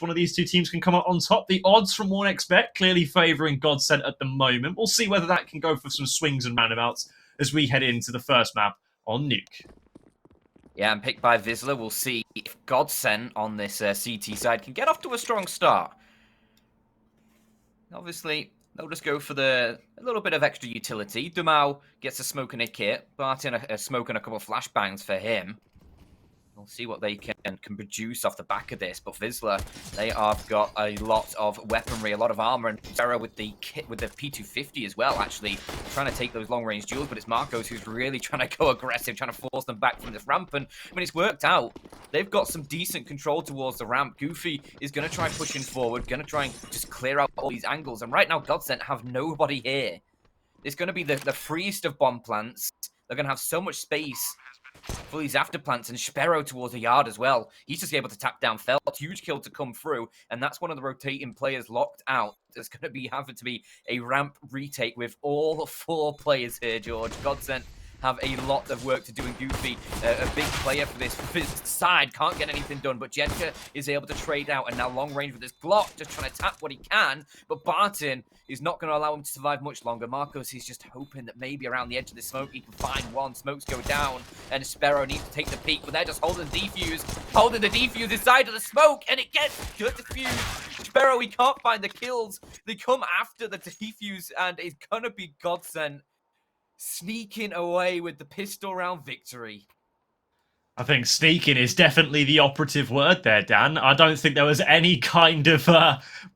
one of these two teams can come out on top. The odds from 1xBet clearly favouring GODSENT at the moment. We'll see whether that can go for some swings and roundabouts as we head into the first map on Nuke. Yeah, and picked by Wisla. We'll see if GODSENT on this CT side can get off to a strong start. Obviously, they'll just go for a little bit of extra utility. Dumau gets a smoke and a kit. Barton a smoke and a couple of flashbangs for him. We'll see what they can produce off the back of this. But Wisla, they have got a lot of weaponry, a lot of armor, and Sarah with the kit, with the P250 as well, actually trying to take those long-range duels. But it's Marcos who's really trying to go aggressive, trying to force them back from this ramp. And I mean, it's worked out. They've got some decent control towards the ramp. Goofy is going to try pushing forward, going to try and just clear out all these angles. And right now, GODSENT have nobody here. It's going to be the freest of bomb plants. They're going to have so much space for these afterplants, and Sparrow towards the yard as well. He's just able to tap down Felt. Huge kill to come through, and that's one of the rotating players locked out. There's going to be having to be a ramp retake with all 4 players here, George. GODSENT have a lot of work to do, and Goofy, a big player for this side, can't get anything done, but Jedka is able to trade out, and now long range with this Glock, just trying to tap what he can, but Barton is not going to allow him to survive much longer. Marcos is just hoping that maybe around the edge of the smoke he can find one. Smokes go down, and Sparrow needs to take the peak, but they're just holding the defuse inside of the smoke, and it gets good defuse. Sparrow, he can't find the kills. They come after the defuse, and it's going to be GODSENT sneaking away with the pistol round victory. I think sneaking is definitely the operative word there, Dan. I don't think there was any kind of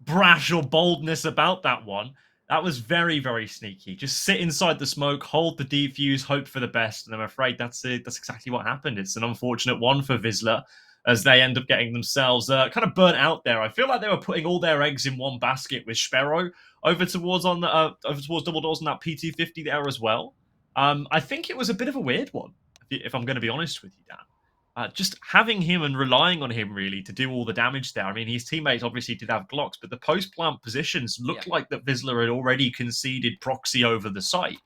brash or boldness about that one. That was very, very sneaky. Just sit inside the smoke, hold the defuse, hope for the best, and I'm afraid that's exactly what happened. It's an unfortunate one for Wisla, as they end up getting themselves kind of burnt out there. I feel like they were putting all their eggs in one basket with Sparrow over towards Double Doors on that P250 there as well. I think it was a bit of a weird one, if I'm going to be honest with you, Dan. Just having him and relying on him, really, to do all the damage there. I mean, his teammates obviously did have Glocks, but the post-plant positions looked like that Wisla had already conceded proxy over the site.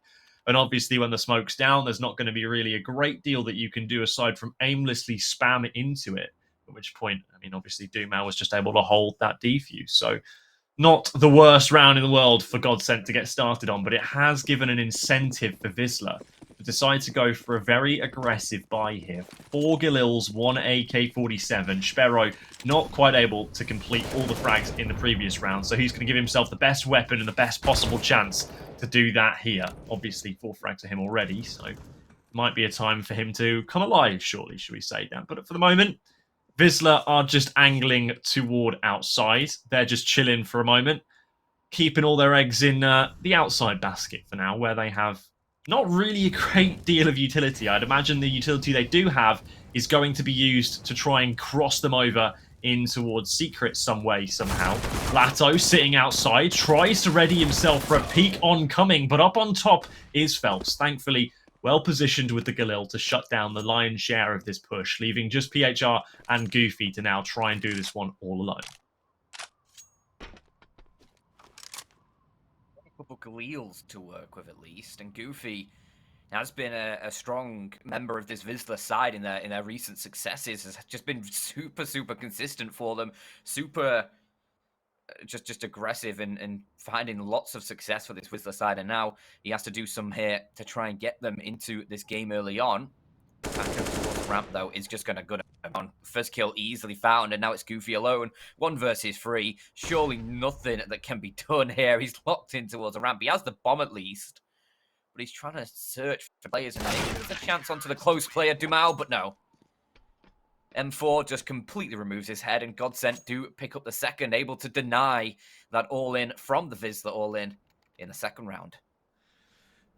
And obviously, when the smoke's down, there's not going to be really a great deal that you can do aside from aimlessly spam into it. At which point, I mean, obviously, Dumau was just able to hold that defuse. So, not the worst round in the world for GODSENT to get started on, but it has given an incentive for Wisla to decide to go for a very aggressive buy here. 4 Galils, 1 AK-47. Sparrow not quite able to complete all the frags in the previous round, so he's going to give himself the best weapon and the best possible chance to do that here. Obviously, 4 frags to him already, so might be a time for him to come alive shortly, should we say, Dan? But for the moment, Wisla are just angling toward outside. They're just chilling for a moment, keeping all their eggs in the outside basket for now, where they have not really a great deal of utility. I'd imagine the utility they do have is going to be used to try and cross them over in towards Secret some way, somehow. Lato sitting outside, tries to ready himself for a peek oncoming, but up on top is Phelps. Thankfully, well positioned with the Galil to shut down the lion's share of this push, leaving just PHR and Goofy to now try and do this one all alone. A couple Galils to work with at least, and Goofy has been a strong member of this Wisla side in their recent successes. Has just been super consistent for them, super just aggressive and finding lots of success for this Wisla side, and now he has to do some here to try and get them into this game early on. Back towards the ramp though is just going to go on. First kill easily found, and now it's Goofy alone. 1 versus 3. Surely nothing that can be done here. He's locked in towards the ramp. He has the bomb at least, but he's trying to search for players, and maybe there's a chance onto the close player Dumau, but no. M4 just completely removes his head, and GODSENT do pick up the second, able to deny that all-in from the Wisla all-in in the second round.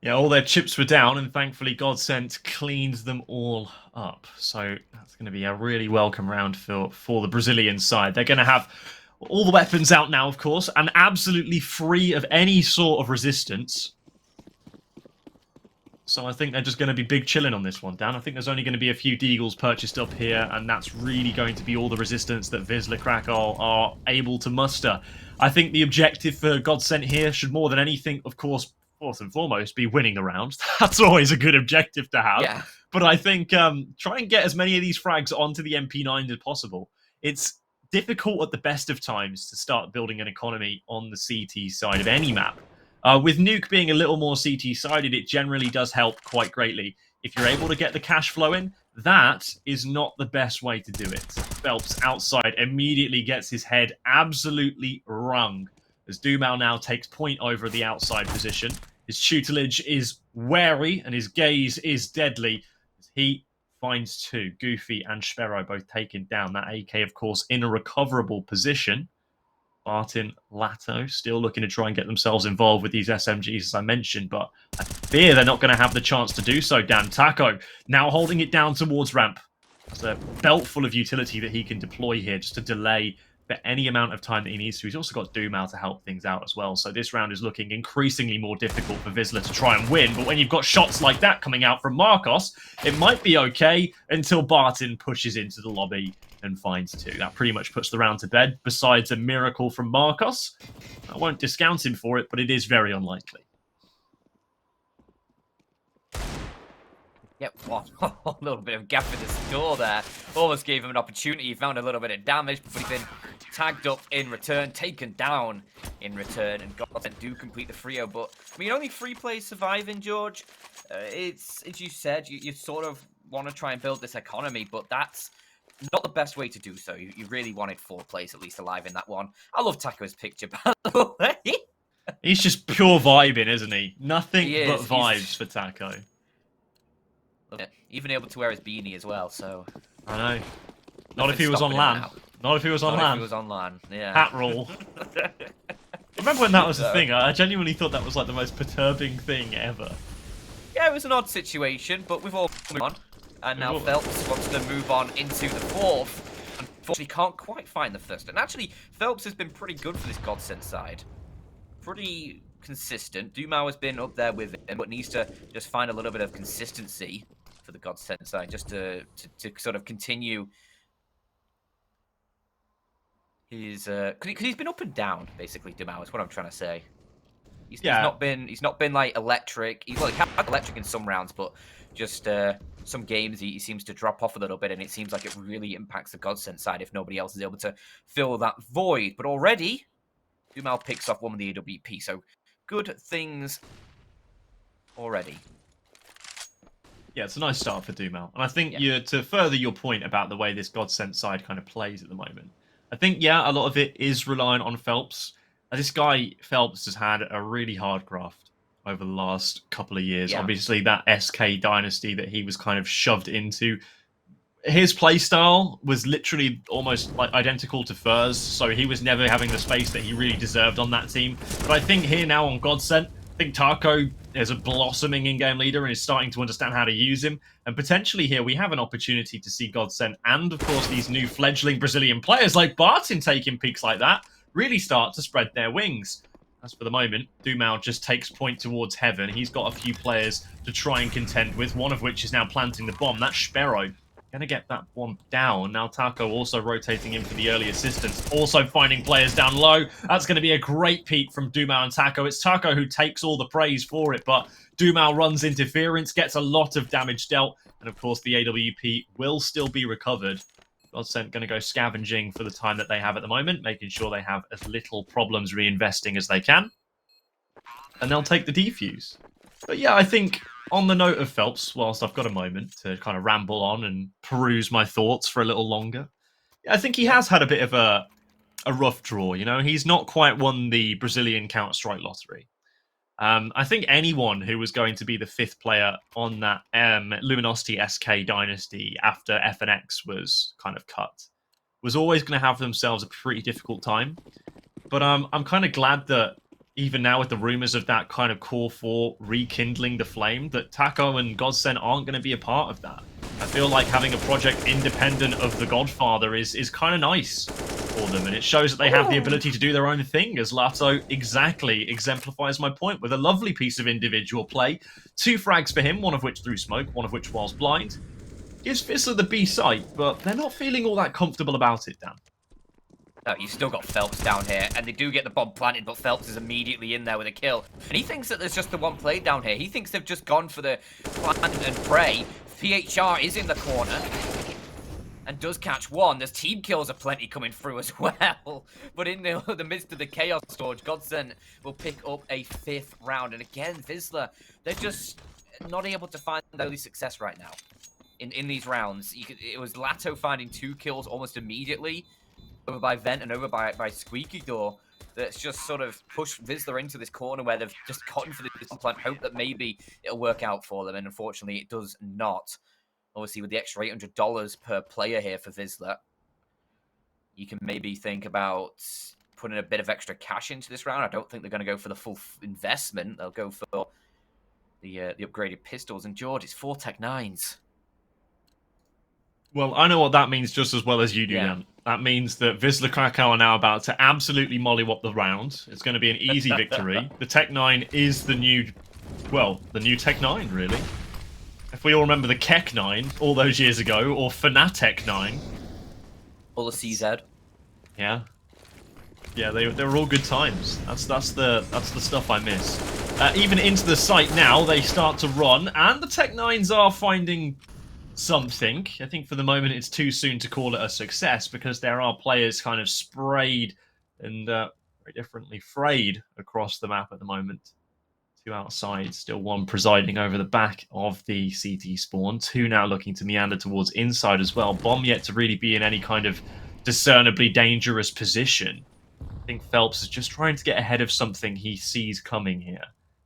Yeah, all their chips were down, and thankfully GODSENT cleaned them all up. So that's going to be a really welcome round for the Brazilian side. They're going to have all the weapons out now, of course, and absolutely free of any sort of resistance. So I think they're just going to be big chilling on this one, Dan. I think there's only going to be a few Deagles purchased up here, and that's really going to be all the resistance that Wisla Krakow are able to muster. I think the objective for GODSENT here should more than anything, of course, fourth and foremost, be winning the round. That's always a good objective to have. Yeah. But I think try and get as many of these frags onto the MP9 as possible. It's difficult at the best of times to start building an economy on the CT side of any map. With Nuke being a little more CT-sided, it generally does help quite greatly. If you're able to get the cash flow in, that is not the best way to do it. Phelps outside immediately gets his head absolutely wrung as Dumao now takes point over the outside position. His tutelage is wary and his gaze is deadly as he finds two. Goofy and Sparrow both taken down. That AK, of course, in a recoverable position. Barton, Lato still looking to try and get themselves involved with these SMGs, as I mentioned, but I fear they're not going to have the chance to do so. Dan Taco now holding it down towards ramp. It's a belt full of utility that he can deploy here just to delay for any amount of time that he needs to. He's also got Dumao to help things out as well. So this round is looking increasingly more difficult for Wisla to try and win. But when you've got shots like that coming out from Marcos, it might be okay until Barton pushes into the lobby and finds two. That pretty much puts the round to bed, besides a miracle from Marcos. I won't discount him for it, but it is very unlikely. Yep, a little bit of gap in the store there. Almost gave him an opportunity. He found a little bit of damage, but he's been tagged up in return, taken down in return, and GODSENT do complete the Frio. But, I mean, only 3 players surviving, George. It's, as you said, you sort of want to try and build this economy, but that's not the best way to do so. You really wanted 4 players at least alive in that one. I love Taco's picture, by the way. He's just pure vibing, isn't he? Nothing but He's vibes for Taco. Even able to wear his beanie as well, so... I know. Not if he was on LAN. Not if he was on LAN. Not if he was on LAN, yeah. Hat rule. Remember when that was the thing? I genuinely thought that was like the most perturbing thing ever. Yeah, it was an odd situation, but we've all moved on. And now Phelps wants to move on into the 4th. Unfortunately, can't quite find the 1st. And actually, Phelps has been pretty good for this GODSENT side. Pretty consistent. Dumao has been up there with him, but needs to just find a little bit of consistency for the GODSENT side, just to sort of continue his... Because he's been up and down, basically, Dumao, is what I'm trying to say. He's not been like electric. He's like electric in some rounds, but just some games he seems to drop off a little bit, and it seems like it really impacts the GODSENT side if nobody else is able to fill that void. But already, Dumao picks off one with the AWP, so good things already. Yeah, it's a nice start for Dumao. And I think to further your point about the way this GODSENT side kind of plays at the moment, I think, a lot of it is reliant on Phelps. This guy, Phelps, has had a really hard graft over the last couple of years. Yeah. Obviously, that SK dynasty that he was kind of shoved into, his playstyle was literally almost like identical to Fur's, so he was never having the space that he really deserved on that team. But I think here now on GODSENT, I think Taco is a blossoming in-game leader and is starting to understand how to use him. And potentially here we have an opportunity to see GODSENT and, of course, these new fledgling Brazilian players like Barton taking peaks like that really start to spread their wings. As for the moment, Dumao just takes point towards heaven. He's got a few players to try and contend with, one of which is now planting the bomb. That's Sparrow. Going to get that one down. Now Taco also rotating in for the early assistance. Also finding players down low. That's going to be a great peek from Dumao and Taco. It's Taco who takes all the praise for it, but Dumao runs interference, gets a lot of damage dealt, and of course the AWP will still be recovered. GODSENT going to go scavenging for the time that they have at the moment, making sure they have as little problems reinvesting as they can. And they'll take the defuse. But yeah, I think on the note of Phelps, whilst I've got a moment to kind of ramble on and peruse my thoughts for a little longer, I think he has had a bit of a rough draw, you know? He's not quite won the Brazilian Counter-Strike lottery. I think anyone who was going to be the 5th player on that Luminosity SK dynasty after FNX was kind of cut was always going to have themselves a pretty difficult time. But I'm kind of glad that even now with the rumors of that kind of core 4 rekindling the flame, that Taco and GODSENT aren't going to be a part of that. I feel like having a project independent of the Godfather is kind of nice for them, and it shows that they have the ability to do their own thing, as Lato exactly exemplifies my point with a lovely piece of individual play. 2 frags for him, one of which through smoke, one of which whilst blind. Gives Wisla the B site, but they're not feeling all that comfortable about it, Dan. No, you've still got Phelps down here, and they do get the bomb planted, but Phelps is immediately in there with a kill. And he thinks that there's just the one play down here. He thinks they've just gone for the plant and pray. PHR is in the corner. and does catch one. There's team kills aplenty coming through as well. But in the midst of the chaos, George, GODSENT will pick up a 5th round. And again, Wisla, they're just not able to find early success right now in these rounds. It was Lato finding 2 kills almost immediately, over by Vent and over by Squeaky Door. That's just sort of pushed Wisla into this corner where they've just gotten for this plan, hope that maybe it'll work out for them. And unfortunately, it does not. Obviously, with the extra $800 per player here for Wisla, you can maybe think about putting a bit of extra cash into this round. I don't think they're going to go for the full investment. They'll go for the upgraded pistols. And George, it's 4 Tech 9s. Well, I know what that means just as well as you do, Yeah. Dan. That means that Wisla Krakow are now about to absolutely mollywop the round. It's going to be an easy victory. The Tech 9 is the new Tech 9, really. If we all remember the Keck 9 all those years ago, or Fnatic 9. Or the CZ. Yeah. Yeah, they were all good times. That's the stuff I miss. Even into the site now, they start to run, and the Tech 9s are finding something. I think for the moment it's too soon to call it a success because there are players kind of sprayed and very differently frayed across the map at the moment. 2 outside, still 1 presiding over the back of the CT spawn. 2 now looking to meander towards inside as well. Bomb yet to really be in any kind of discernibly dangerous position. I think Phelps is just trying to get ahead of something he sees coming here.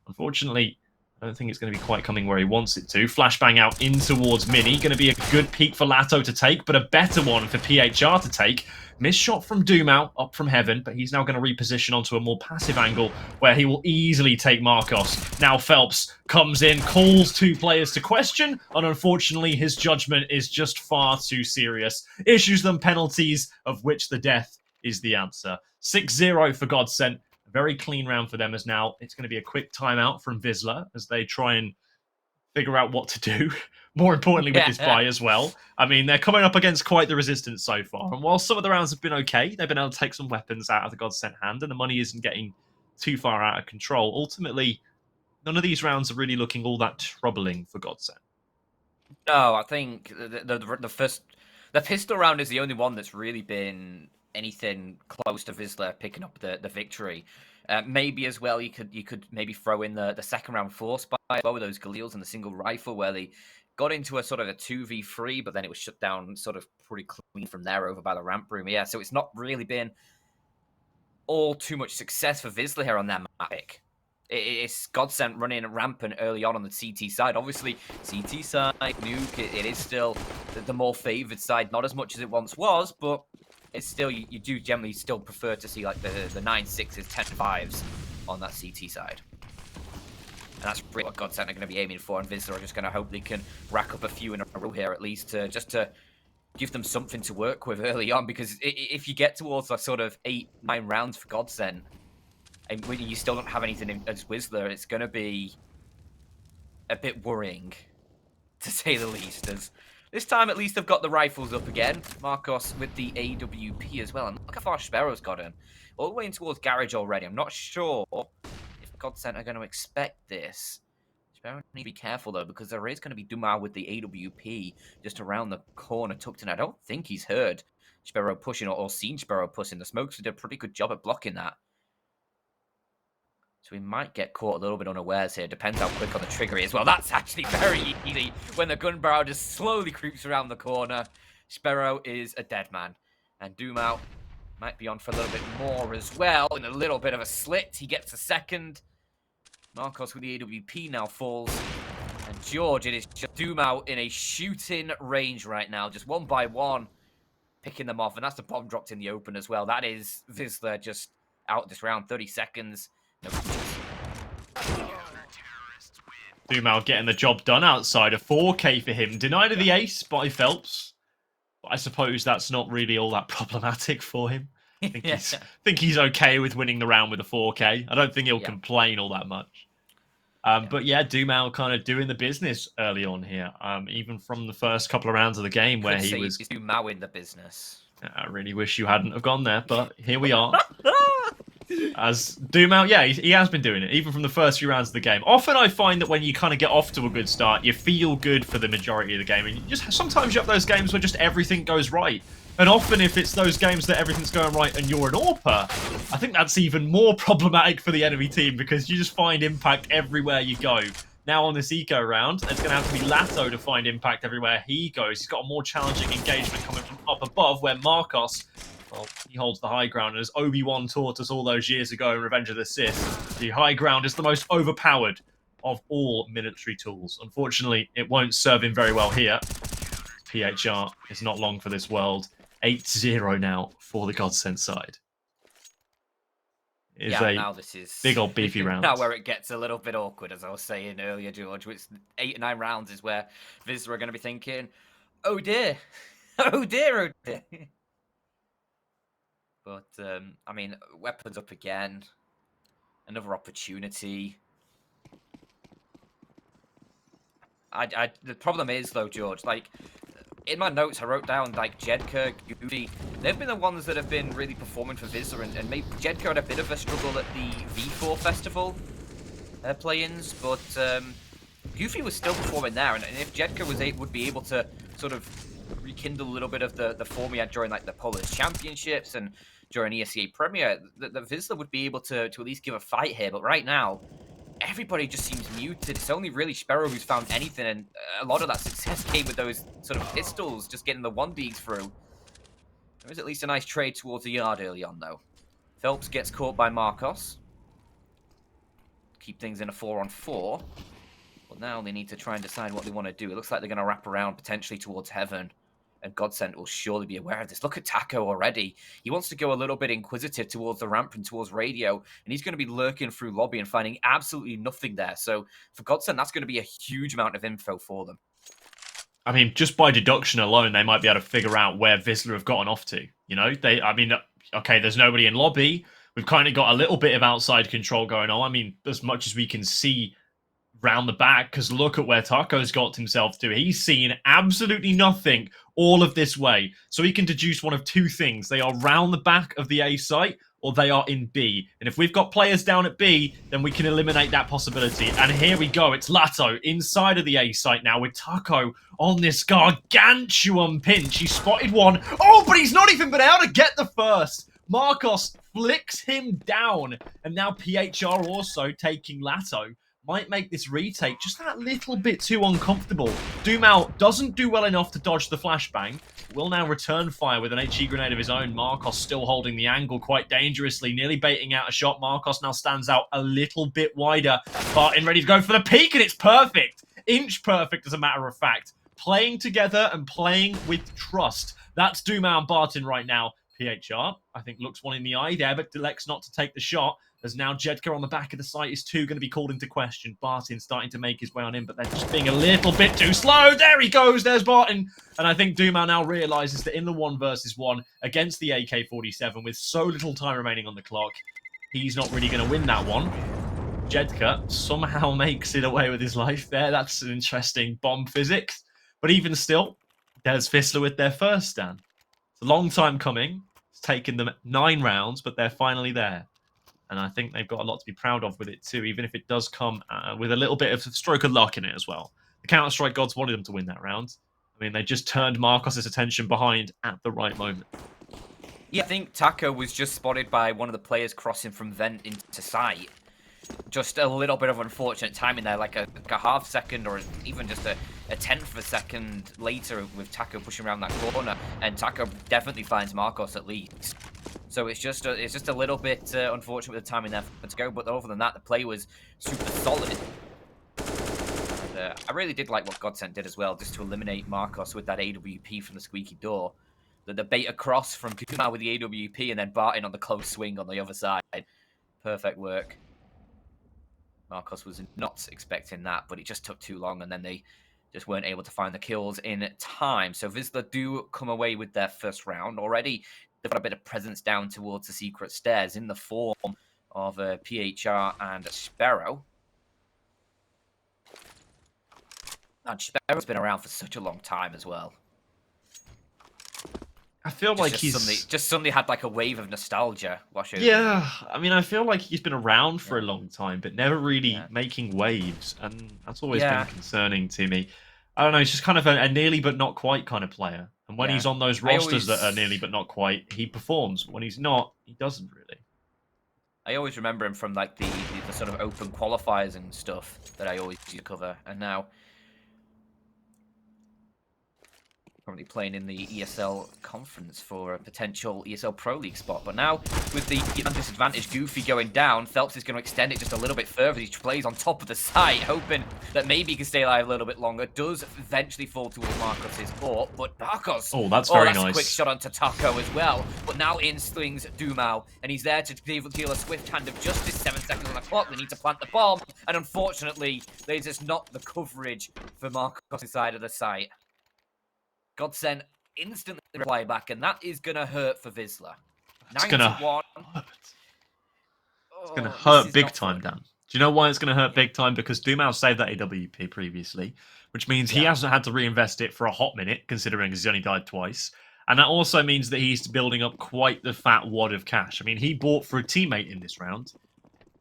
Unfortunately, I don't think it's going to be quite coming where he wants it to. Flashbang out in towards Mini. Going to be a good peek for Lato to take, but a better one for PHR to take. Missed shot from Doomau up from heaven, but he's now going to reposition onto a more passive angle where he will easily take Marcos. Now Phelps comes in, calls 2 players to question, and unfortunately his judgment is just far too serious. Issues them penalties, of which the death is the answer. 6-0 for GODSENT. A very clean round for them as now it's going to be a quick timeout from Wisla as they try and figure out what to do. More importantly, with this buy as well. I mean, they're coming up against quite the resistance so far. And while some of the rounds have been okay, they've been able to take some weapons out of the GODSENT hand, and the money isn't getting too far out of control. Ultimately, none of these rounds are really looking all that troubling for GODSENT. No, I think the pistol round is the only one that's really been anything close to Wisla picking up the victory. Maybe as well, you could maybe throw in the second round force by with those Galils and the single rifle where they got into a sort of a 2v3, but then it was shut down sort of pretty clean from there over by the ramp room. Yeah, so it's not really been all too much success for Wisla here on their map pick. It's GODSENT running rampant early on the CT side. Obviously, CT side, Nuke, it is still the more favoured side. Not as much as it once was, but it's still, you do generally still prefer to see like the 9-6s, 10-5s on that CT side. And that's really what GODSENT are going to be aiming for, and Wisla are just going to hope they can rack up a few in a row here at least just to give them something to work with early on, because if you get towards like sort of 8-9 rounds for GODSENT, and when you still don't have anything as Wisla, it's going to be a bit worrying, to say the least. As this time, at least, they've got the rifles up again. Marcos with the AWP as well. And look how far Sparrow's got him. All the way in towards Garage already. I'm not sure if GODSENT are going to expect this. Sparrow need to be careful, though, because there is going to be Doomau with the AWP just around the corner tucked in. I don't think he's heard Sparrow pushing or seen Sparrow pushing. The Smokes did a pretty good job at blocking that. So we might get caught a little bit unawares here. Depends how quick on the trigger he is. Well, that's actually very easy when the gun barrel just slowly creeps around the corner. Sparrow is a dead man. And Doomau might be on for a little bit more as well. In a little bit of a slit. He gets a second. Marcos with the AWP now falls. And George, it is just Doomau in a shooting range right now. Just 1 by 1. Picking them off. And that's the bomb dropped in the open as well. That is Wisla just out this round. 30 seconds. Doomau getting the job done outside. A 4K for him. Denied of the ace by Phelps. But I suppose that's not really all that problematic for him. I think he's okay with winning the round with a 4K. I don't think he'll complain all that much. But yeah, Doomau kind of doing the business early on here. Even from the first couple of rounds of the game where he was... Doomau in the business. I really wish you hadn't have gone there, but here we are. As Doom yeah, he has been doing it, even from the first few rounds of the game. Often I find that when you kind of get off to a good start, you feel good for the majority of the game. And you just sometimes you have those games where just everything goes right. And often if it's those games that everything's going right and you're an AWPer, I think that's even more problematic for the enemy team because you just find impact everywhere you go. Now on this eco round, it's going to have to be Lato to find impact everywhere he goes. He's got a more challenging engagement coming from up above where Marcos, well, he holds the high ground. And as Obi-Wan taught us all those years ago in Revenge of the Sith, the high ground is the most overpowered of all military tools. Unfortunately, it won't serve him very well here. PHR is not long for this world. 8-0 now for the GODSENT side. Now this is big old beefy round. Now where it gets a little bit awkward, as I was saying earlier, George. Which 8 or 9 rounds is where Wisla are going to be thinking, "Oh dear, oh dear, oh dear." But I mean, weapons up again. Another opportunity. The problem is though, George. Like in my notes, I wrote down like Jedka, Goofy. They've been the ones that have been really performing for Wisla, and maybe Jedka had a bit of a struggle at the V4 festival play-ins, but Goofy was still performing there, and if Jedka would be able to sort of rekindle a little bit of the form he had during like the Polish Championships and during ESL Premier, the Wisla would be able to at least give a fight here. But right now, everybody just seems muted. It's only really Sparrow who's found anything, and a lot of that success came with those sort of pistols, just getting the 1Ds through. There is at least a nice trade towards the yard early on, though. Phelps gets caught by Marcos. Keep things in a 4-on-4. But now they need to try and decide what they want to do. It looks like they're going to wrap around potentially towards Heaven. And GODSENT will surely be aware of this. Look at Taco already. He wants to go a little bit inquisitive towards the ramp and towards radio. And he's going to be lurking through lobby and finding absolutely nothing there. So for GODSENT, that's going to be a huge amount of info for them. I mean, just by deduction alone, they might be able to figure out where Wisla have gotten off to. You know, okay, there's nobody in lobby. We've kind of got a little bit of outside control going on. I mean, as much as we can see round the back, because look at where Taco's got himself to. He's seen absolutely nothing all of this way. So he can deduce one of two things. They are round the back of the A site, or they are in B. And if we've got players down at B, then we can eliminate that possibility. And here we go. It's Lato inside of the A site now with Taco on this gargantuan pinch. He spotted one. Oh, but he's not even been able to get the first. Marcos flicks him down. And now PHR also taking Lato. Might make this retake just that little bit too uncomfortable. Doomau doesn't do well enough to dodge the flashbang. Will now return fire with an HE grenade of his own. Marcos still holding the angle quite dangerously, nearly baiting out a shot. Marcos now stands out a little bit wider. Barton ready to go for the peak, and it's perfect. Inch perfect, as a matter of fact. Playing together and playing with trust. That's Doomau and Barton right now. PHR, I think, looks one in the eye there, but elects not to take the shot. As now Jedka on the back of the site is going to be called into question. Barton starting to make his way on in, but they're just being a little bit too slow. There he goes. There's Barton. And I think Doomau now realizes that in the 1 versus 1 against the AK-47 with so little time remaining on the clock, he's not really going to win that one. Jedka somehow makes it away with his life there. That's an interesting bomb physics. But even still, there's Wisla with their first stand. It's a long time coming. It's taken them 9 rounds, but they're finally there. And I think they've got a lot to be proud of with it too, even if it does come with a little bit of stroke of luck in it as well. The Counter-Strike gods wanted them to win that round. I mean, they just turned Marcos' attention behind at the right moment. Yeah, I think Taco was just spotted by one of the players crossing from vent into sight. Just a little bit of unfortunate timing there, like a half second or even just a tenth of a second later with Taco pushing around that corner. And Taco definitely finds Marcos at least. So it's just a little bit unfortunate with the timing there to go, but other than that, the play was super solid. And, I really did like what GODSENT did as well, just to eliminate Marcos with that AWP from the squeaky door. The bait across from Kuma with the AWP and then Barton on the close swing on the other side. Perfect work. Marcos was not expecting that, but it just took too long, and then they just weren't able to find the kills in time. So Wisla do come away with their first round already. They've got a bit of presence down towards the secret stairs in the form of PHR and Sparrow. And Sparrow's been around for such a long time as well. I feel like just suddenly had like a wave of nostalgia wash over. Yeah, I mean, I feel like he's been around for a Yeah. long time, but never really Yeah. making waves, and that's always been Yeah. concerning to me. I don't know, he's just kind of a nearly but not quite kind of player. And when Yeah. he's on those I rosters that are nearly always but not quite, he performs. When he's not, he doesn't really. I always remember him from like the sort of open qualifiers and stuff that I always used to cover, and now currently playing in the ESL conference for a potential ESL Pro League spot. But now, with the disadvantage Goofy going down, Phelps is going to extend it just a little bit further. He plays on top of the site, hoping that maybe he can stay alive a little bit longer. Does eventually fall towards Marcos's port, but Marcos... Oh, that's very nice. A quick shot onto Taco as well. But now in swings Dumao, and he's there to deal a swift hand of justice. 7 seconds on the clock. They need to plant the bomb, and unfortunately, there's just not the coverage for Marcos' side of the site. GODSENT instantly reply back, and that is going to hurt for Wisla. It's going to hurt. It's going to Oh, hurt big time, Dan. Do you know why it's going to hurt big time? Because Dumao saved that AWP previously, which means he hasn't had to reinvest it for a hot minute, considering he's only died twice. And that also means that he's building up quite the fat wad of cash. I mean, he bought for a teammate in this round,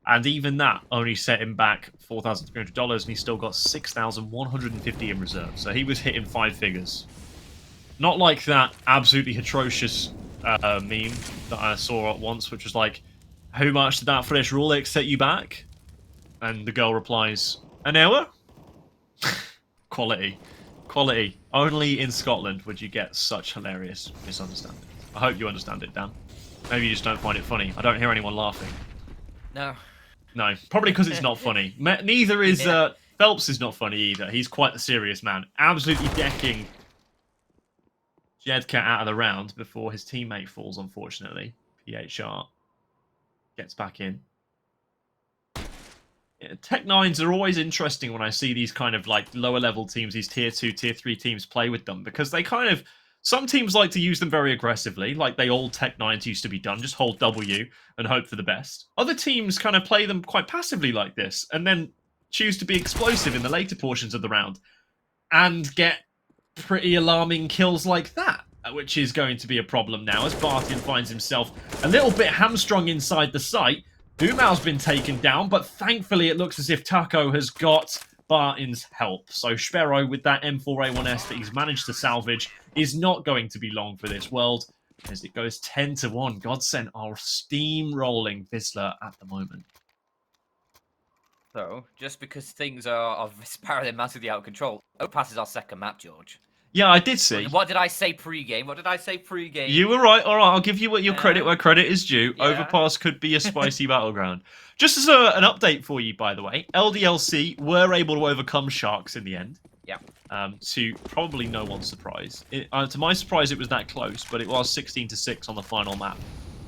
and even that only set him back $4,300, and he still got $6,150 in reserve. So he was hitting 5 figures. Not like that absolutely atrocious meme that I saw at once, which was like, how much did that fresh Rolex set you back? And the girl replies, an hour? Quality. Quality. Only in Scotland would you get such hilarious misunderstandings. I hope you understand it, Dan. Maybe you just don't find it funny. I don't hear anyone laughing. No. No, probably because it's not funny. Neither is... Phelps is not funny either. He's quite a serious man. Absolutely decking Jedcat out of the round before his teammate falls, unfortunately. PHR gets back in. Yeah, Tech 9s are always interesting when I see these kind of like lower level teams, these tier 2, tier 3 teams play with them, because they kind of... Some teams like to use them very aggressively, like the old Tech 9s used to be done, just hold W and hope for the best. Other teams kind of play them quite passively like this, and then choose to be explosive in the later portions of the round, and get pretty alarming kills like that, which is going to be a problem now as Bartian finds himself a little bit hamstrung inside the site. Dumao's been taken down, but thankfully it looks as if Taco has got Bartin's help. So Sparrow, with that M4A1S that he's managed to salvage, is not going to be long for this world, as it goes 10-1. GODSENT are steamrolling Wisla at the moment. So, just because things are spiraling massively out of control, Overpass is our second map, George. Yeah, I did see. What did I say pre-game? What did I say pre-game? You were right. All right, I'll give you your credit where credit is due. Yeah. Overpass could be a spicy battleground. Just as an update for you, by the way, LDLC were able to overcome Sharks in the end. Yeah. To probably no one's surprise. To my surprise, it was that close, but it was 16-6 on the final map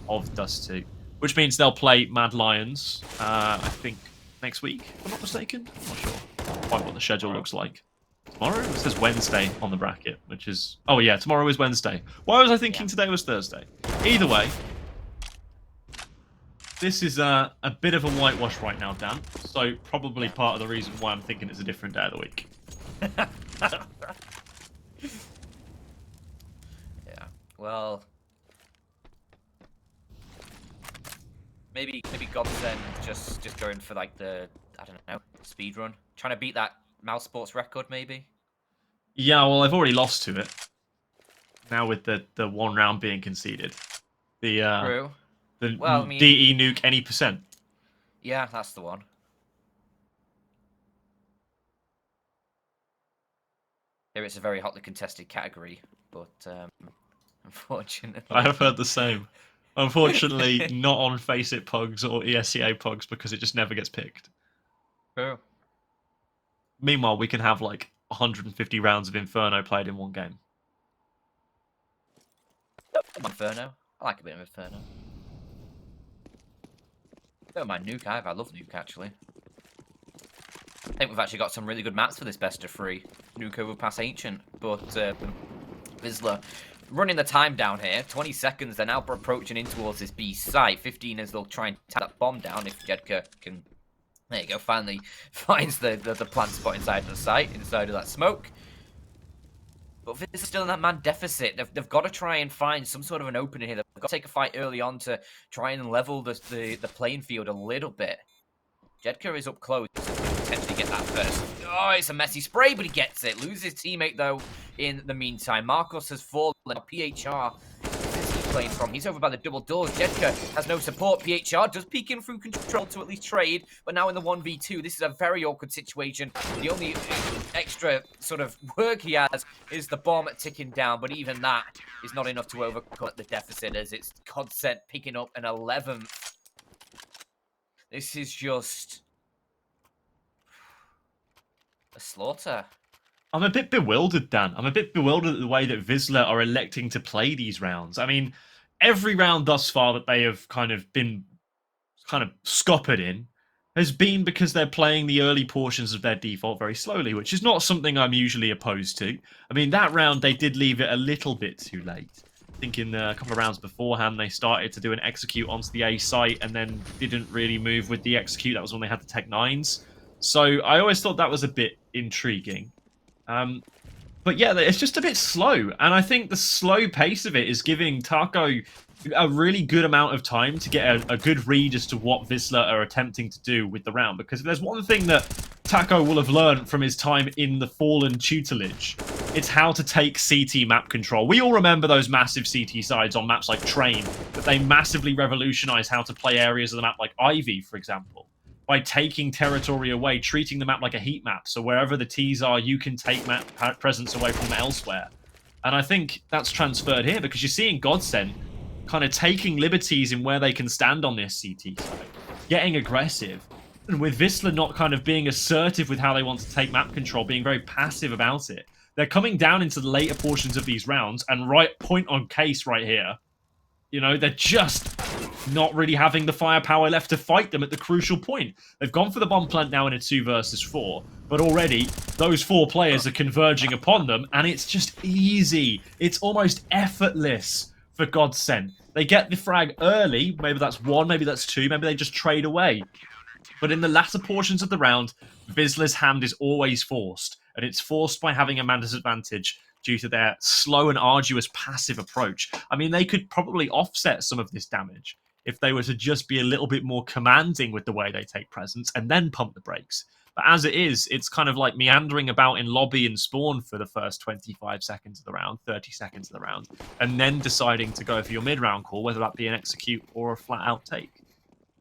of Dust 2, which means they'll play Mad Lions, I think, next week, if I'm not mistaken. I'm not sure quite what the schedule looks like. Tomorrow? It says Wednesday on the bracket, which is... Oh, yeah, tomorrow is Wednesday. Why was I thinking today was Thursday? Either way, this is a bit of a whitewash right now, Dan. So probably part of the reason why I'm thinking it's a different day of the week. Yeah, well... Maybe GODSENT just going for, like, the, I don't know, speed run. Trying to beat that Mouse Sports record, maybe? Yeah, well, I've already lost to it. Now with the one round being conceded. True. Well, I mean, DE Nuke any %. Yeah, that's the one. Here it's a very hotly contested category, but unfortunately... I have heard the same. Unfortunately, not on Face It Pugs or ESCA Pugs because it just never gets picked. True. Meanwhile, we can have like 150 rounds of Inferno played in one game. Inferno. I like a bit of Inferno. Don't mind Nuke either. I love Nuke, actually. I think we've actually got some really good maps for this best of 3. Nuke Overpass Ancient, but Wisla running the time down here. 20 seconds. They're now approaching in towards this B site. 15 as they'll try and tap that bomb down if Jedka can... There you go, finally finds the plant spot inside of the site, inside of that smoke. But Viz is still in that man deficit. They've got to try and find some sort of an opening here. They've got to take a fight early on to try and level the playing field a little bit. Jedka is up close to potentially get that first. Oh, it's a messy spray, but he gets it. Loses his teammate, though, in the meantime. Marcos has fallen. PHR, where's he playing from? He's over by the double doors. Jedka has no support. PHR does peek in through control to at least trade, but now in the 1v2, this is a very awkward situation. The only extra sort of work he has is the bomb ticking down, but even that is not enough to overcome the deficit, as it's GODSENT picking up an 11th. This is just a slaughter. I'm a bit bewildered, Dan. I'm a bit bewildered at the way that Wisla are electing to play these rounds. I mean, every round thus far that they have kind of scuppered in has been because they're playing the early portions of their default very slowly, which is not something I'm usually opposed to. I mean, that round they did leave it a little bit too late. I think in a couple of rounds beforehand, they started to do an execute onto the A site and then didn't really move with the execute. That was when they had the Tech 9s. So I always thought that was a bit intriguing. But yeah, it's just a bit slow. And I think the slow pace of it is giving Taco a really good amount of time to get a good read as to what Wisla are attempting to do with the round. Because if there's one thing that Taco will have learned from his time in the Fallen tutelage, it's how to take CT map control. We all remember those massive CT sides on maps like Train, that they massively revolutionized how to play areas of the map like Ivy, for example, by taking territory away, treating the map like a heat map. So wherever the T's are, you can take map presence away from them elsewhere. And I think that's transferred here, because you're seeing GODSENT kind of taking liberties in where they can stand on this CT side, getting aggressive, and with Wisla not kind of being assertive with how they want to take map control, being very passive about it. They're coming down into the later portions of these rounds, and right point on case right here, you know, they're just not really having the firepower left to fight them at the crucial point. They've gone for the bomb plant now in a 2 versus 4, but already those 4 players are converging upon them, and it's just easy. It's almost effortless for GODSENT. They get the frag early, maybe that's 1, maybe that's 2, maybe they just trade away. But in the latter portions of the round, Wisla's hand is always forced, and it's forced by having a man disadvantage due to their slow and arduous passive approach. I mean, they could probably offset some of this damage if they were to just be a little bit more commanding with the way they take presence and then pump the brakes. But as it is, it's kind of like meandering about in lobby and spawn for the first 25 seconds of the round, 30 seconds of the round, and then deciding to go for your mid-round call, whether that be an execute or a flat-out take.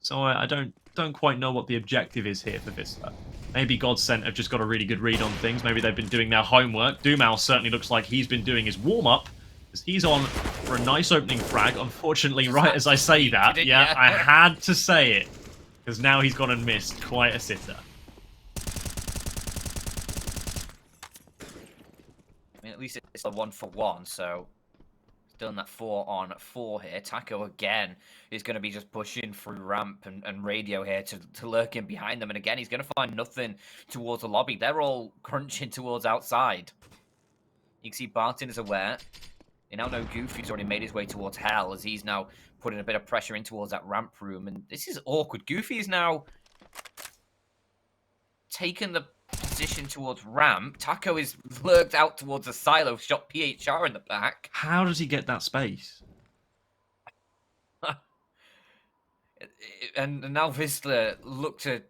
So I don't quite know what the objective is here for Wisla. Maybe GODSENT have just got a really good read on things. Maybe they've been doing their homework. Dumal certainly looks like he's been doing his warm-up, because he's on for a nice opening frag. Unfortunately, right as I say that, yeah, I had to say it, because now he's gone and missed quite a sitter. I mean, at least it's a 1-for-1, so still in that 4-on-4 here. Taco again is going to be just pushing through ramp and radio here to lurk in behind them. And again, he's going to find nothing towards the lobby. They're all crunching towards outside. You can see Barton is aware. They now know Goofy's already made his way towards Hell, as he's now putting a bit of pressure in towards that ramp room. And this is awkward. Goofy is now taken the position towards ramp. Taco is lurked out towards a silo, shot PHR in the back. How does he get that space? And now Wisla look to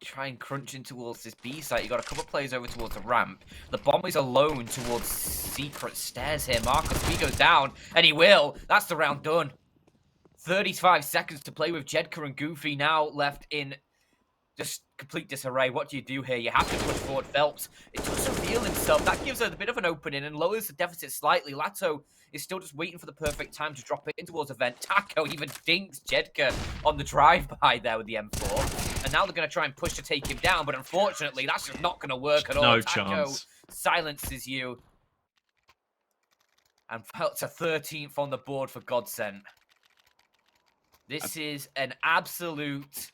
try and crunch in towards this B site. You got a couple of players over towards the ramp. The bomb is alone towards secret stairs here. Marcus, he goes down, and he will. That's the round done. 35 seconds to play with Jedka and Goofy now left in just complete disarray. What do you do here? You have to push forward. Phelps, it does reveal himself. That gives us a bit of an opening and lowers the deficit slightly. Lato is still just waiting for the perfect time to drop it in towards event. Taco even dinks Jedka on the drive-by there with the M4. And now they're going to try and push to take him down, but unfortunately, that's just not going to work at all. No Taco chance. silences you. And Phelps a 13th on the board for GODSENT. This is an absolute...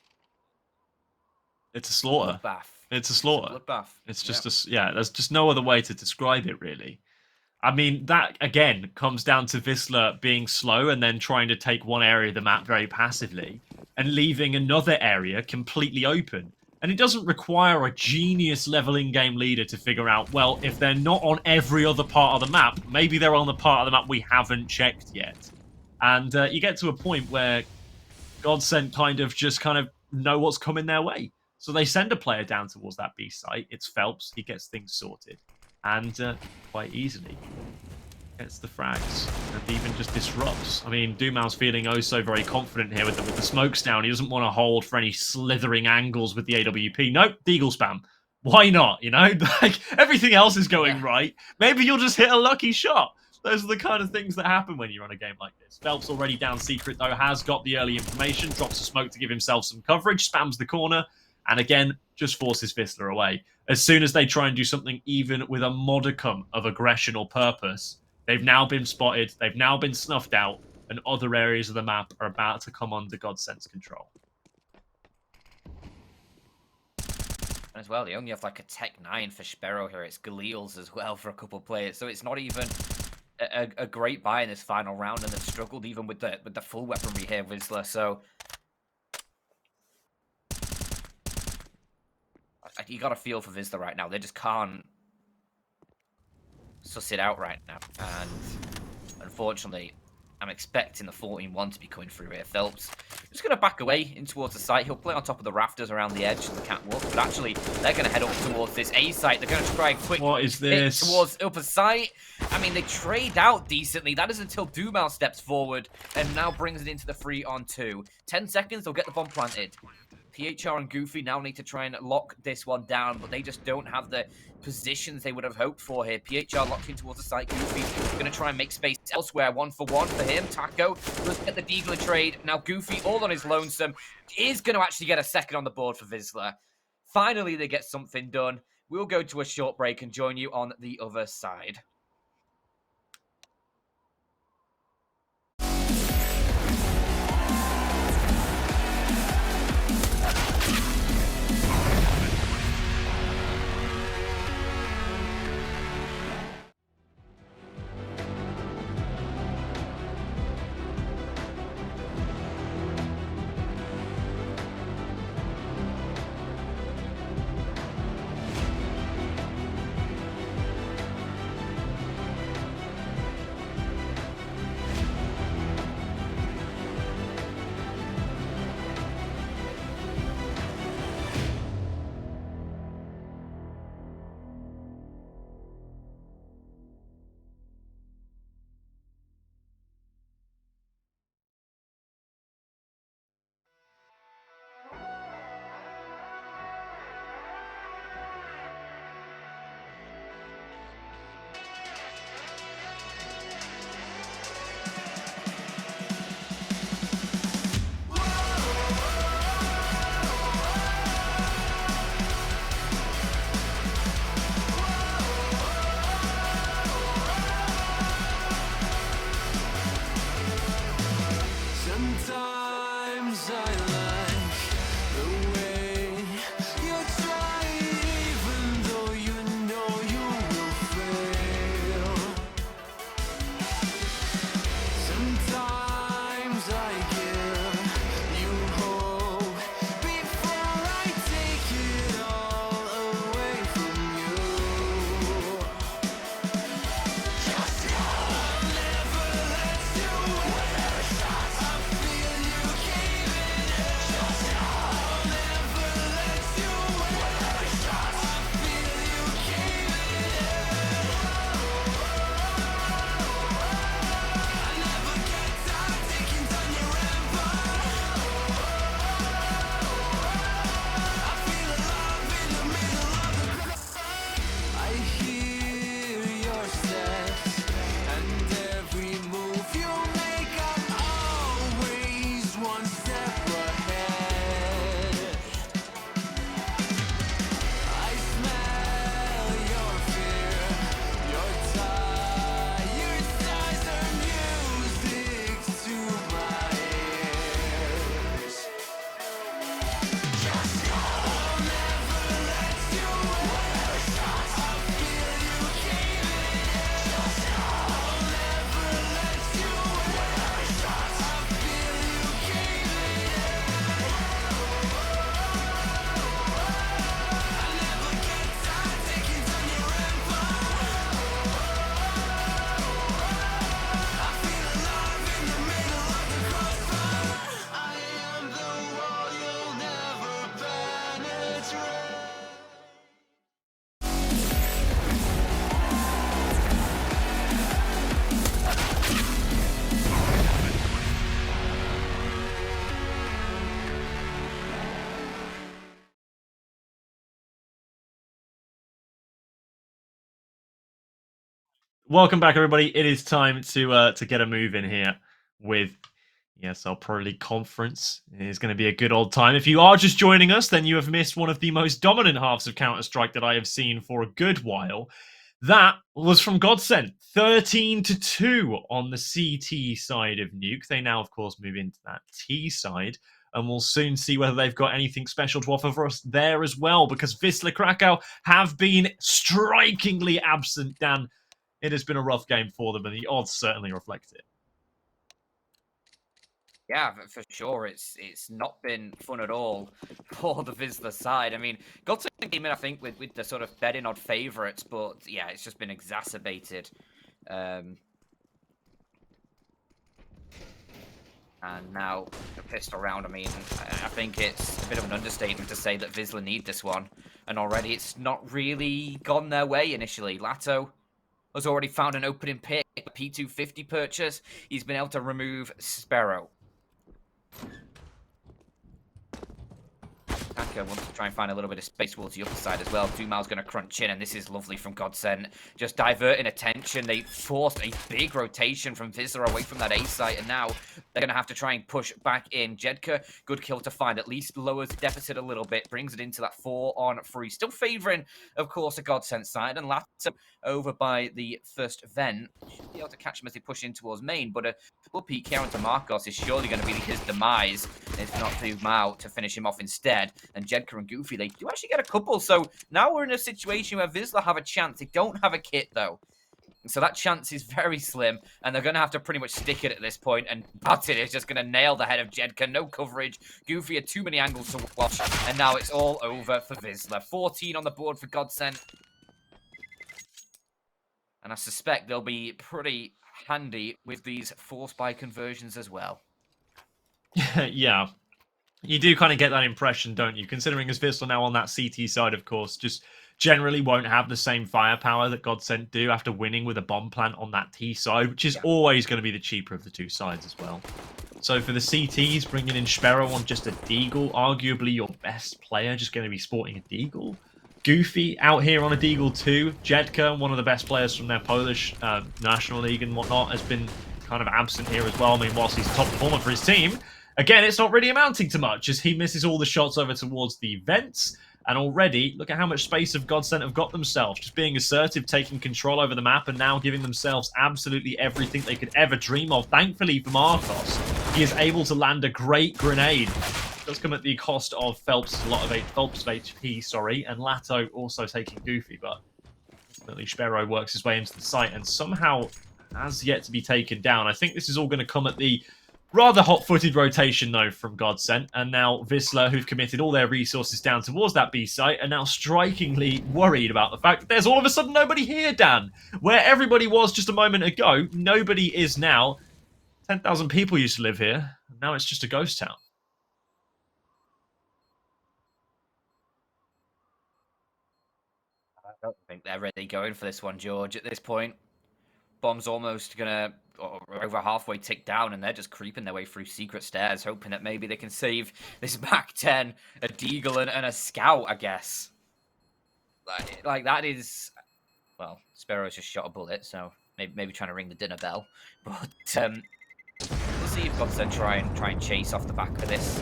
It's a slaughter. bloodbath. It's a slaughter. It's a bloodbath. It's just yeah, there's just no other way to describe it, really. I mean, that, again, comes down to Wisla being slow and then trying to take one area of the map very passively and leaving another area completely open. And it doesn't require a genius level in-game leader to figure out, well, if they're not on every other part of the map, maybe they're on the part of the map we haven't checked yet. And you get to a point where GODSENT kind of know what's coming their way. So they send a player down towards that B site. It's Phelps. He gets things sorted. And quite easily gets the frags and even just disrupts. I mean, Dumal's feeling oh so very confident here with the smokes down. He doesn't want to hold for any slithering angles with the AWP. Nope, Deagle spam. Why not? You know, like everything else is going right. Maybe you'll just hit a lucky shot. Those are the kind of things that happen when you run a game like this. Phelps already down secret though, has got the early information, drops a smoke to give himself some coverage, spams the corner, and again, just forces Wisla away. As soon as they try and do something even with a modicum of aggression or purpose, they've now been spotted, they've now been snuffed out, and other areas of the map are about to come under GODSENT's control. As well, they only have like a Tech 9 for Sparrow here. It's Galil's as well for a couple of players, so it's not even a great buy in this final round, and they've struggled even with the full weaponry here, Wisla. So you got a feel for Wisla right now. They just can't suss it out right now, and unfortunately, I'm expecting the 14-1 to be coming through here. Phelps just going to back away in towards the site. He'll play on top of the rafters around the edge of the catwalk, but actually, they're going to head up towards this A site. They're going to try a quick What is this? hit towards upper site. I mean, they trade out decently. That is until Dumal steps forward and now brings it into the 3-on-2. 10 seconds, they'll get the bomb planted. PHR and Goofy now need to try and lock this one down, but they just don't have the positions they would have hoped for here. PHR locked in towards the site. Goofy going to try and make space elsewhere. 1-for-1 for him. Taco does get the Deagler trade. Now Goofy, all on his lonesome, is going to actually get a second on the board for Wisla. Finally, they get something done. We'll go to a short break and join you on the other side. Welcome back, everybody. It is time to get a move in here with ESL Pro League Conference. It is going to be a good old time. If you are just joining us, then you have missed one of the most dominant halves of Counter-Strike that I have seen for a good while. That was from GODSENT, 13-2 on the CT side of Nuke. They now, of course, move into that T side, and we'll soon see whether they've got anything special to offer for us there as well, because Wisla Krakow have been strikingly absent, Dan. It has been a rough game for them, and the odds certainly reflect it. Yeah, for sure. It's not been fun at all for the Wisla side. I mean, GODSENT came in, I think, with the sort of betting odd favourites, but yeah, it's just been exacerbated. And now a pistol round. I mean, I think it's a bit of an understatement to say that Wisla need this one, and already it's not really gone their way initially. Lato has already found an opening pick, a P250 purchase. He's been able to remove Sparrow. Taka wants to try and find a little bit of space towards the upper side as well. Dumal's going to crunch in, and this is lovely from GODSENT. Just diverting attention. They forced a big rotation from Wisla away from that A site, and now they're going to have to try and push back in. Jedka, good kill to find. At least lowers the deficit a little bit, brings it into that 4-on-3. Still favouring, of course, the GODSENT side, and Lato over by the first vent. Should be able to catch him as they push in towards main, but a double peek here onto Marcos is surely going to be his demise, if not Dumal to finish him off instead. And Jedka and Goofy, they do actually get a couple. So now we're in a situation where Wisla have a chance. They don't have a kit, though. So that chance is very slim, and they're going to have to pretty much stick it at this point. And Button is just going to nail the head of Jedka. No coverage. Goofy had too many angles to watch, and now it's all over for Wisla. 14 on the board for GODSENT. And I suspect they'll be pretty handy with these force buy conversions as well. Yeah. You do kind of get that impression, don't you? Considering as Wisla now on that CT side, of course, just generally won't have the same firepower that GODSENT do after winning with a bomb plant on that T side, which is always going to be the cheaper of the two sides as well. So for the CTs, bringing in Sparrow on just a Deagle, arguably your best player, just going to be sporting a Deagle. Goofy out here on a Deagle too. Jedka, one of the best players from their Polish National League and whatnot, has been kind of absent here as well. I mean, whilst he's a top performer for his team, again, it's not really amounting to much as he misses all the shots over towards the vents. And already, look at how much space of GODSENT have got themselves. Just being assertive, taking control over the map, and now giving themselves absolutely everything they could ever dream of. Thankfully for Marcos, he is able to land a great grenade. It does come at the cost of Phelps' HP, sorry, and Lato also taking Goofy, but ultimately Sparrow works his way into the site and somehow has yet to be taken down. I think this is all going to come at the rather hot-footed rotation, though, from GODSENT. And now Wisla, who've committed all their resources down towards that B site, are now strikingly worried about the fact that there's all of a sudden nobody here, Dan. Where everybody was just a moment ago, nobody is now. 10,000 people used to live here. Now it's just a ghost town. I don't think they're really going for this one, George, at this point. Bomb's almost gonna over halfway tick down, and they're just creeping their way through secret stairs, hoping that maybe they can save this back 10, a Deagle and a Scout, I guess. Like that is, well, Sparrow's just shot a bullet, so maybe trying to ring the dinner bell. But we'll see if GODSENT try and chase off the back of this.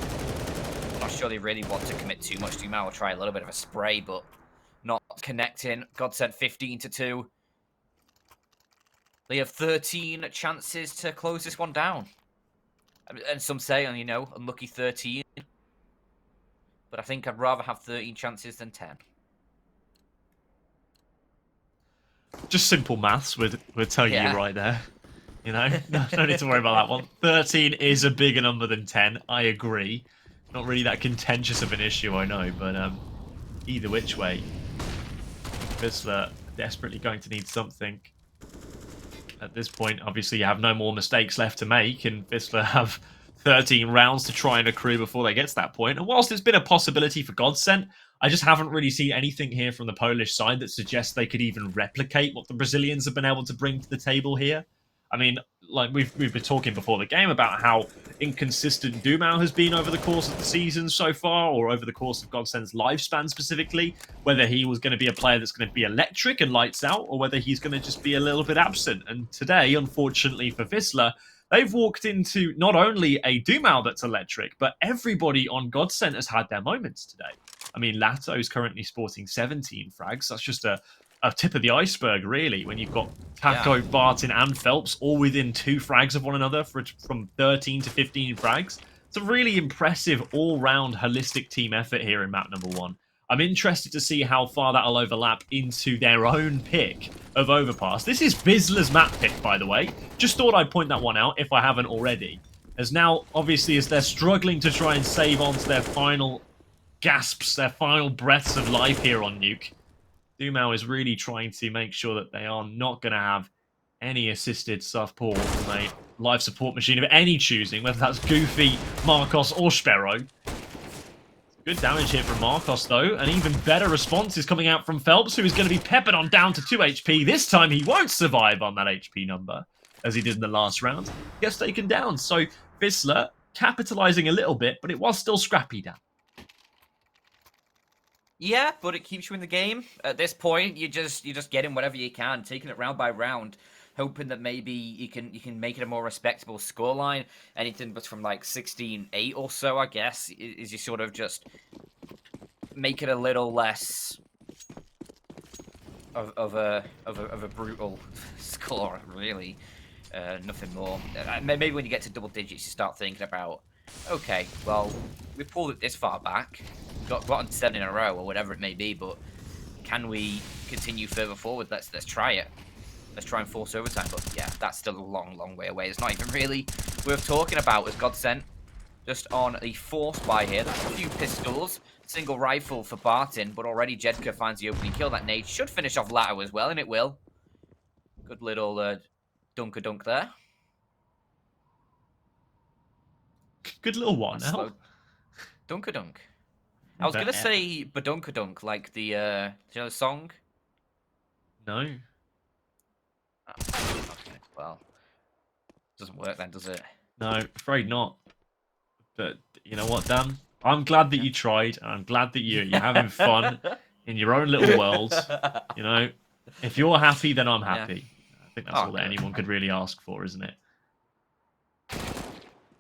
I'm not sure they really want to commit too much. Dumal will try a little bit of a spray, but not connecting. GODSENT 15-2. They have 13 chances to close this one down. And some say, you know, unlucky 13. But I think I'd rather have 13 chances than 10. Just simple maths would tell you right there. You know, no need to worry about that one. 13 is a bigger number than 10, I agree. Not really that contentious of an issue, I know, but either which way, Wisla desperately going to need something. At this point, obviously, you have no more mistakes left to make, and Wisla have 13 rounds to try and accrue before they get to that point. And whilst it's been a possibility for GODSENT, I just haven't really seen anything here from the Polish side that suggests they could even replicate what the Brazilians have been able to bring to the table here. I mean, like we've been talking before the game about how inconsistent Dumao has been over the course of the season so far, or over the course of GODSENT's lifespan specifically, whether he was going to be a player that's going to be electric and lights out, or whether he's going to just be a little bit absent. And today, unfortunately for Wisla, they've walked into not only a Dumao that's electric, but everybody on GODSENT has had their moments today. I mean, Lato is currently sporting 17 frags. That's just a tip of the iceberg, really, when you've got Taco, Barton, and Phelps all within 2 frags of one another from 13 to 15 frags. It's a really impressive all-round holistic team effort here in map number 1. I'm interested to see how far that'll overlap into their own pick of Overpass. This is Wisla's map pick, by the way. Just thought I'd point that one out if I haven't already. As now, obviously, as they're struggling to try and save on to their final gasps, their final breaths of life here on Nuke, Dumao is really trying to make sure that they are not going to have any assisted support from a life support machine of any choosing, whether that's Goofy, Marcos, or Sparrow. Good damage here from Marcos, though. An even better response is coming out from Phelps, who is going to be peppered on down to 2 HP. This time he won't survive on that HP number, as he did in the last round. Gets taken down. So Wisla capitalizing a little bit, but it was still scrappy down. Yeah, but it keeps you in the game. At this point, you're just getting whatever you can, taking it round by round, hoping that maybe you can make it a more respectable scoreline. Anything but from like 16-8 or so, I guess, is you sort of just make it a little less of a brutal score, really. Nothing more. Maybe when you get to double digits, you start thinking about, okay, well, we pulled it this far back, gotten 7 in a row or whatever it may be, but can we continue further forward? Let's try it. Let's try and force overtime. But yeah, that's still a long, long way away. It's not even really worth talking about as GODSENT just on a force buy here. That's a few pistols, single rifle for Barton, but already Jedka finds the opening kill. That nade should finish off Lato as well, and it will. Good little dunk there. Good little one. Dunk. I was gonna say badunkadunk, like the do you know the song? No. Oh, okay, well, doesn't work then, does it? No, afraid not. But you know what, Dan? I'm glad that you tried, and I'm glad that you're having fun in your own little world. You know, if you're happy, then I'm happy. Yeah. I think that's all that anyone could really ask for, isn't it?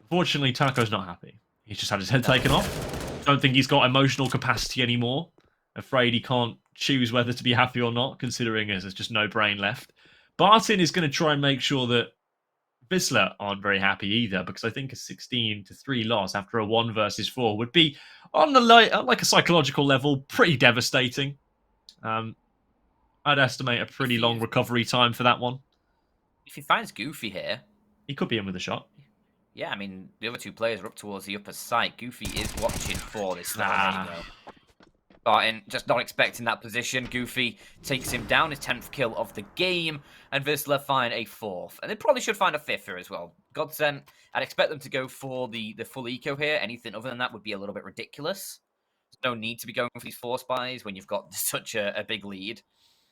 Unfortunately, Taco's not happy. He's just had his head taken off. Don't think he's got emotional capacity anymore. Afraid he can't choose whether to be happy or not, considering there's just no brain left. Barton is going to try and make sure that Wisla aren't very happy either, because I think a 16-3 loss after a 1 versus 4 would be, on the like a psychological level, pretty devastating. I'd estimate a pretty long recovery time for that one. If he finds Goofy here, he could be in with a shot. Yeah, I mean, the other 2 players are up towards the upper site. Goofy is watching for this storm anyway. Barton just not expecting that position. Goofy takes him down, his 10th kill of the game, and Wisla find a 4th. And they probably should find a 5th here as well. GODSENT, I'd expect them to go for the full eco here. Anything other than that would be a little bit ridiculous. There's no need to be going for these force buys when you've got such a big lead.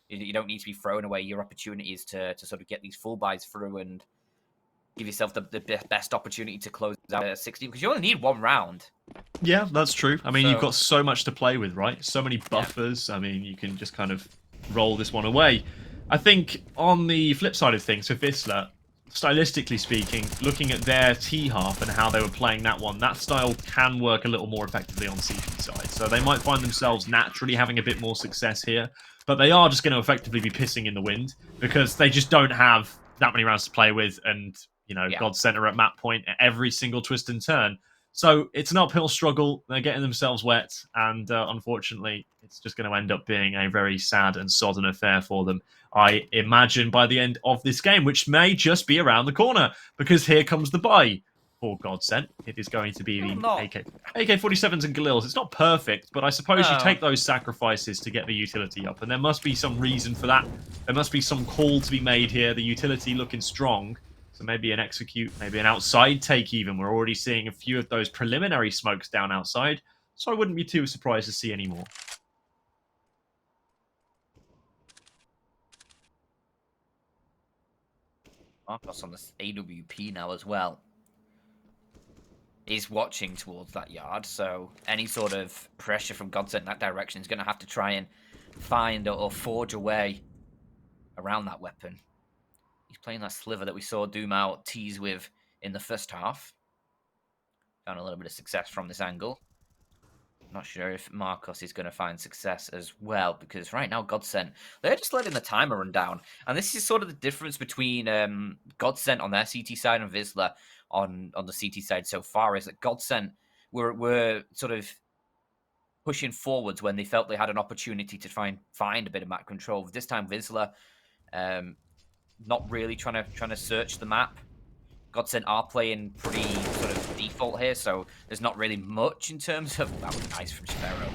You don't need to be throwing away your opportunities to sort of get these full buys through and give yourself the best opportunity to close out 16, because you only need 1 round. Yeah, that's true. I mean, you've got so much to play with, right? So many buffers. Yeah. I mean, you can just kind of roll this one away. I think on the flip side of things, for Wisla, stylistically speaking, looking at their T-half and how they were playing that one, that style can work a little more effectively on CP's side. So they might find themselves naturally having a bit more success here, but they are just going to effectively be pissing in the wind because they just don't have that many rounds to play with, and you know, GODSENT are at map point at every single twist and turn. So it's an uphill struggle. They're getting themselves wet, and unfortunately, it's just going to end up being a very sad and sodden affair for them. I imagine by the end of this game, which may just be around the corner, because here comes the buy for GODSENT. It is going to be the AK-47s and Galils. It's not perfect, but I suppose you take those sacrifices to get the utility up, and there must be some reason for that. There must be some call to be made here. The utility looking strong. So maybe an execute, maybe an outside take even. We're already seeing a few of those preliminary smokes down outside, so I wouldn't be too surprised to see any more. Marcos on the AWP now as well is watching towards that yard, so any sort of pressure from GODSENT in that direction is going to have to try and find or forge a way around that weapon. He's playing that sliver that we saw Dumao tease with in the first half. Found a little bit of success from this angle. Not sure if Marcos is going to find success as well, because right now GODSENT, they're just letting the timer run down. And this is sort of the difference between GODSENT on their CT side and Wisla on the CT side so far, is that GODSENT were sort of pushing forwards when they felt they had an opportunity to try and find a bit of map control. This time Wisla not really trying to search the map. GODSENT are playing pretty sort of default here, so there's not really much in terms of... That was nice from Sparrow.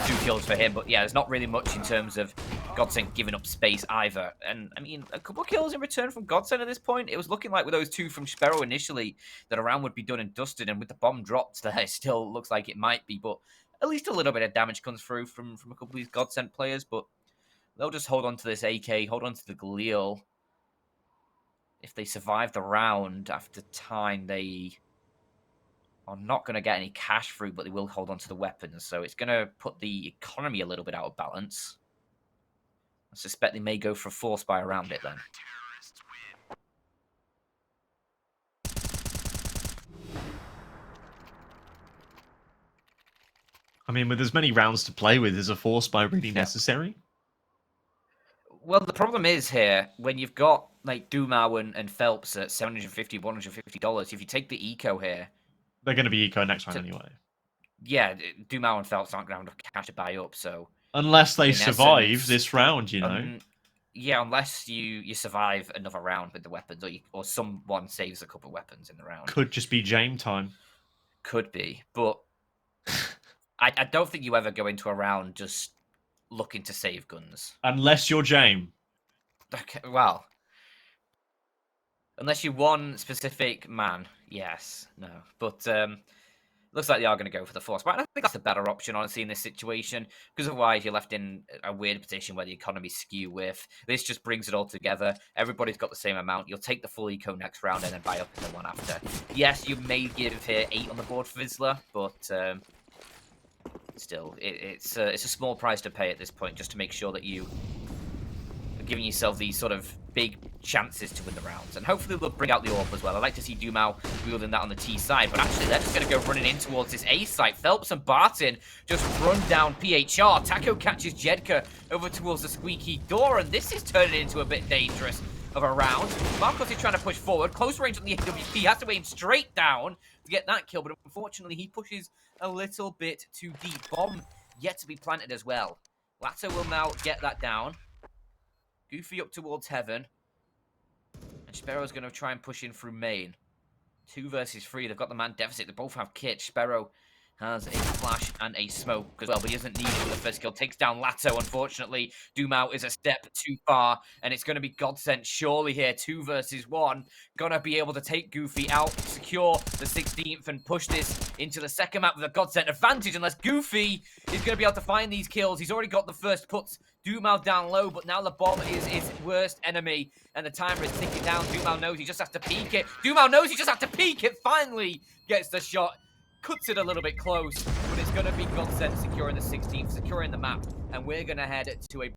2 kills for him, but yeah, there's not really much in terms of GODSENT giving up space either. And, I mean, a couple of kills in return from GODSENT at this point. It was looking like with those 2 from Sparrow initially that a round would be done and dusted, and with the bomb dropped there, it still looks like it might be, but at least a little bit of damage comes through from a couple of these GODSENT players, but they'll just hold on to this AK, hold on to the Galil. If they survive the round after time, they are not going to get any cash through, but they will hold on to the weapons. So it's going to put the economy a little bit out of balance. I suspect they may go for a force buy around it then. I mean, with as many rounds to play with, is a force buy really necessary? Well, the problem is here, when you've got like Dumao and Phelps at $750, $150, if you take the eco here... They're going to be eco next round anyway. Yeah, Dumao and Phelps aren't going to have enough cash to buy up, so... Unless they survive this round, you know? Yeah, unless you survive another round with the weapons, or someone saves a couple of weapons in the round. Could just be Jame time. Could be, but I don't think you ever go into a round just looking to save guns. Unless you're Jame. Okay, well, unless you're one specific man, yes, no. But looks like they are going to go for the force. But I think that's a better option, honestly, in this situation, because otherwise you're left in a weird position where the economy's skew with. This just brings it all together. Everybody's got the same amount. You'll take the full eco next round and then buy up in the one after. Yes, you may give here 8 on the board for Wisla, but still, it's a small price to pay at this point just to make sure that you are giving yourself these sort of big chances to win the rounds. And hopefully they'll bring out the AWP as well. I'd like to see Dumao wielding that on the T side, but actually they're just going to go running in towards this A site. Phelps and Barton just run down PHR. Taco catches Jedka over towards the squeaky door, and this is turning into a bit dangerous of a round. Marcos is trying to push forward. Close range on the AWP. Has to aim straight down to get that kill, but unfortunately he pushes a little bit too deep. Bomb yet to be planted as well. Lato will now get that down. Goofy up towards heaven. And Sparrow's going to try and push in through main. 2 versus 3. They've got the man deficit. They both have kit. Sparrow has a flash and a smoke as well, but he doesn't need it for the first kill. Takes down Lato, unfortunately. Dumao is a step too far, and it's going to be GODSENT surely here. 2 versus 1. Gonna be able to take Goofy out, secure the 16th, and push this into the second map with a GODSENT advantage, unless Goofy is going to be able to find these kills. He's already got the first puts Dumao down low, but now the bomb is his worst enemy, and the timer is ticking down. Dumao knows he just has to peek it. Dumao knows he just has to peek it. Finally gets the shot. Cuts it a little bit close, but it's going to be GODSENT securing the 16th, securing the map, and we're going to head to a